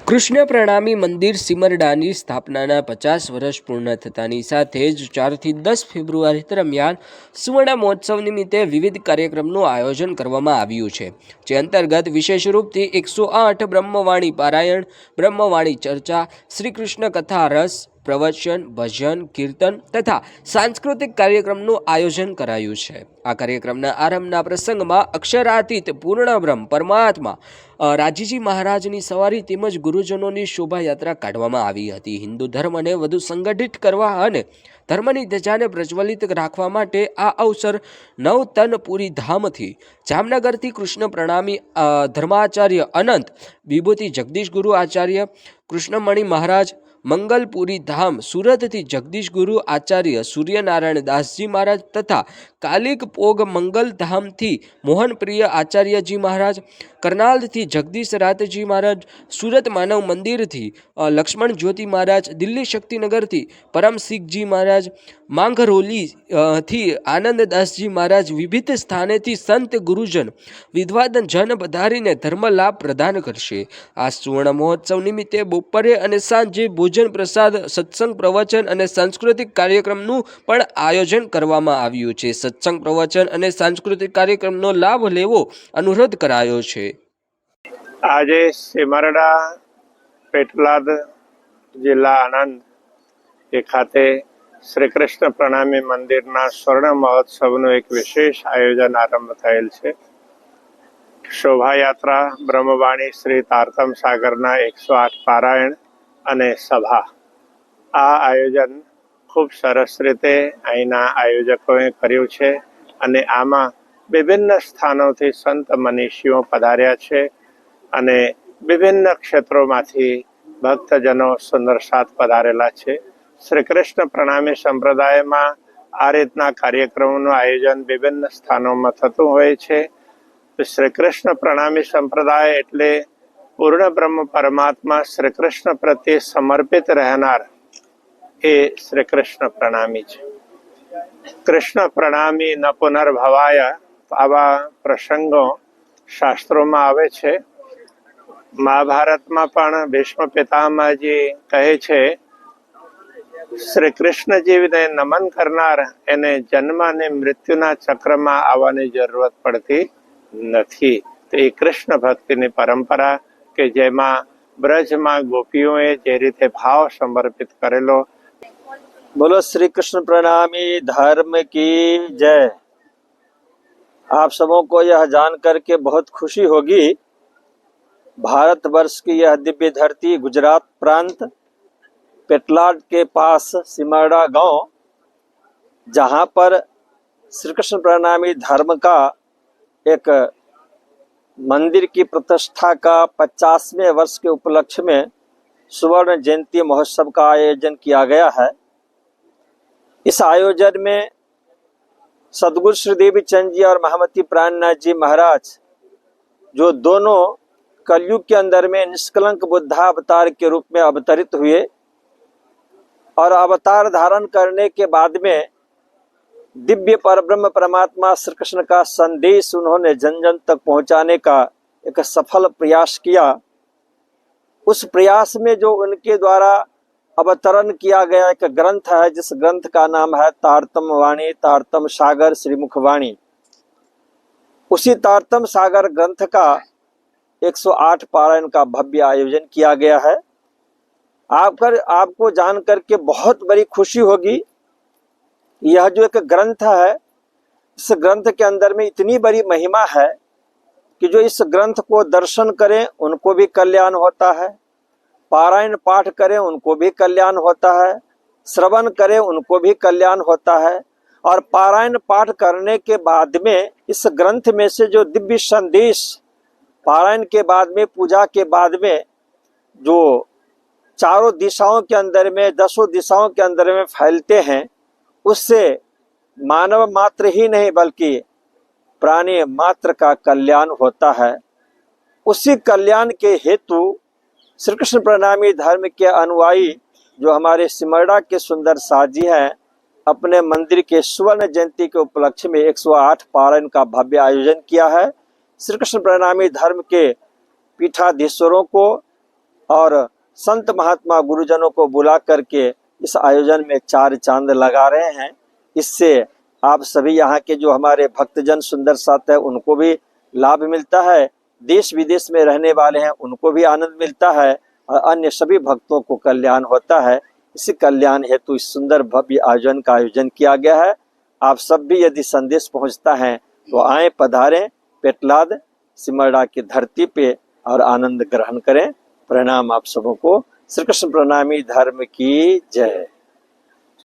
કૃષ્ણ પ્રણામી મંદિર સિમરડાની સ્થાપનાના 50 વર્ષ પૂર્ણ થતાની સાથે જ 4 થી 10 ફેબ્રુઆરી દરમિયાન સુવર્ણ મહોત્સવ નિમિત્તે વિવિધ કાર્યક્રમનું આયોજન કરવામાં આવ્યું છે, જે અંતર્ગત વિશેષ રૂપથી 108 બ્રહ્મવાણી પારાયણ, બ્રહ્મવાણી ચર્ચા, શ્રી કૃષ્ણ કથા રસ, પ્રવચન, ભજન, કીર્તન તથા સાંસ્કૃતિક કાર્યક્રમનું આયોજન કરાયું છે। આ કાર્યક્રમના આરંભના પ્રસંગમાં અક્ષરાતીત પૂર્ણ બ્રહ્મ પરમાત્મા રાજીજી મહારાજની સવારી તેમજ ગુરુજનોની શોભાયાત્રા કાઢવામાં આવી હતી। હિન્દુ ધર્મને વધુ સંગઠિત કરવા અને ધર્મની ધજાને પ્રજ્વલિત રાખવા માટે આ અવસર નવતનપુરી ધામથી, જામનગરથી કૃષ્ણ પ્રણામી ધર્માચાર્ય અનંત વિભૂતિ જગદીશ ગુરુ આચાર્ય કૃષ્ણમણિ મહારાજ, મંગલપુરી ધામ સુરતથી જગદીશ ગુરુ આચાર્ય સૂર્યનારાયણ દાસજી મહારાજ તથા કાલિક પોગ મંગલ ધામથી મોહનપ્રિય આચાર્યજી મહારાજ, કરનાલથી જગદીશ રાતજી મહારાજ, સુરત માનવ મંદિરથી લક્ષ્મણ જ્યોતિ મહારાજ, દિલ્હી શક્તિનગરથી પરમસિંહજી મહારાજ, માંગરોલી થી આનંદદાસજી મહારાજ, વિવિધ સ્થાનેથી સંત ગુરુજન વિદ્વાન જન પધારીને ધર્મ લાભ પ્રદાન કરશે। આ સુવર્ણ મહોત્સવ નિમિત્તે બપોરે અને સાંજે ભોજન પ્રસાદ, સત્સંગ, પ્રવચન અને સાંસ્કૃતિક કાર્યક્રમનું પણ આયોજન કરવામાં આવ્યું છે। સત્સંગ, પ્રવચન અને સાંસ્કૃતિક કાર્યક્રમનો લાભ લેવો અનુરોધ કરાયો છે। આજે સિમરડા પેટલાદ જિલ્લા આણંદ એ ખાતે શ્રી કૃષ્ણ પ્રણામી મંદિરના સ્વર્ણ મહોત્સવનું એક વિશેષ આયોજન આરંભ થયેલ છે। શોભાયાત્રા, બ્રહ્મવાણી શ્રી તારતમ સાગરના 108 પારાયણ અને સભા, આ આયોજન ખૂબ સરસ રીતે અહીંના આયોજકોએ કર્યું છે અને આમાં વિભિન્ન સ્થાનોથી સંત મનીષીઓ પધાર્યા છે અને વિભિન્ન ક્ષેત્રોમાંથી ભક્તજનો સુંદર સાથ પધારેલા છે। શ્રી કૃષ્ણ પ્રણામી સંપ્રદાયમાં આ રીતના કાર્યક્રમોનું આયોજન વિભિન્ન સ્થાનોમાં થતું હોય છે। શ્રી કૃષ્ણ પ્રણામી સંપ્રદાય એટલે પૂર્ણ બ્રહ્મ પરમાત્મા શ્રી કૃષ્ણ પ્રત્યે સમર્પિત રહેનાર એ શ્રી કૃષ્ણ પ્રણામી છે। કૃષ્ણ પ્રણામી ન પુનર્ભવાય, આવા પ્રસંગો શાસ્ત્રોમાં આવે છે। મહાભારતમાં પણ ભીષ્મ પિતામહજી કહે છે, શ્રી કૃષ્ણજીને નમન કરનાર એને જન્મ અને મૃત્યુના ચક્રમાં આવવાની જરૂરત પડતી નથી। તો એ કૃષ્ણ ભક્તિની પરંપરા કે જેમાં બ્રજમાં ગોપીઓએ જે રીતે ભાવ સમર્પિત કરેલો। बोलो श्री कृष्ण प्रणामी धर्म की जय। आप सबों को यह जानकर के बहुत खुशी होगी, भारतवर्ष की यह दिव्य धरती गुजरात प्रांत पेटलाद के पास सिमरड़ा गांव, जहां पर श्री कृष्ण प्रणामी धर्म का एक मंदिर की प्रतिष्ठा का 50वें वर्ष के उपलक्ष्य में सुवर्ण जयंती महोत्सव का आयोजन किया गया है। इस आयोजन में सदगुरु श्री देवी चंद जी और महामती प्राणनाथ जी महाराज, जो दोनों कलयुग के अंदर में निष्कलंक बुद्धावतार के रूप में अवतरित हुए और अवतार धारण करने के बाद में दिव्य परब्रह्म परमात्मा श्री कृष्ण का संदेश उन्होंने जन जन तक पहुंचाने का एक सफल प्रयास किया। उस प्रयास में जो उनके द्वारा अवतरण किया गया एक ग्रंथ है, जिस ग्रंथ का नाम है तारतम वाणी, तारतम सागर श्रीमुख वाणी। उसी तारतम सागर ग्रंथ का 108 पारायण का भव्य आयोजन किया गया है। आपको जान करके बहुत बड़ी खुशी होगी। यह जो एक ग्रंथ है, इस ग्रंथ के अंदर में इतनी बड़ी महिमा है कि जो इस ग्रंथ को दर्शन करें उनको भी कल्याण होता है, पारायण पाठ करें उनको भी कल्याण होता है, श्रवण करें उनको भी कल्याण होता है। और पारायण पाठ करने के बाद में इस ग्रंथ में से जो दिव्य संदेश पारायण के बाद में, पूजा के बाद में, जो चारों दिशाओं के अंदर में, 10 दिशाओं के अंदर में फैलते हैं, उससे मानव मात्र ही नहीं बल्कि प्राणी मात्र का कल्याण होता है। उसी कल्याण के हेतु श्री कृष्ण प्रणामी धर्म के अनुयायी जो हमारे सिमरड़ा के सुंदर साजी हैं, अपने मंदिर के स्वर्ण जयंती के उपलक्ष्य में 108 पारायण का भव्य आयोजन किया है। श्री कृष्ण प्रणामी धर्म के पीठाधीश्वरों को, और संत महात्मा गुरुजनों को बुला करके इस आयोजन में चार चांद लगा रहे हैं। इससे आप सभी यहाँ के जो हमारे भक्तजन सुंदर साथ है उनको भी लाभ मिलता है, देश विदेश में रहने वाले हैं उनको भी आनंद मिलता है और अन्य सभी भक्तों को कल्याण होता है। इसी कल्याण हेतु इस सुंदर भव्य आयोजन का आयोजन किया गया है। आप सब भी यदि संदेश पहुंचता है तो आए, पधारें पेटलाद सिमरड़ा की धरती पे और आनंद ग्रहण करें। प्रणाम आप सबों को। श्री कृष्ण प्रणामी धर्म की जय।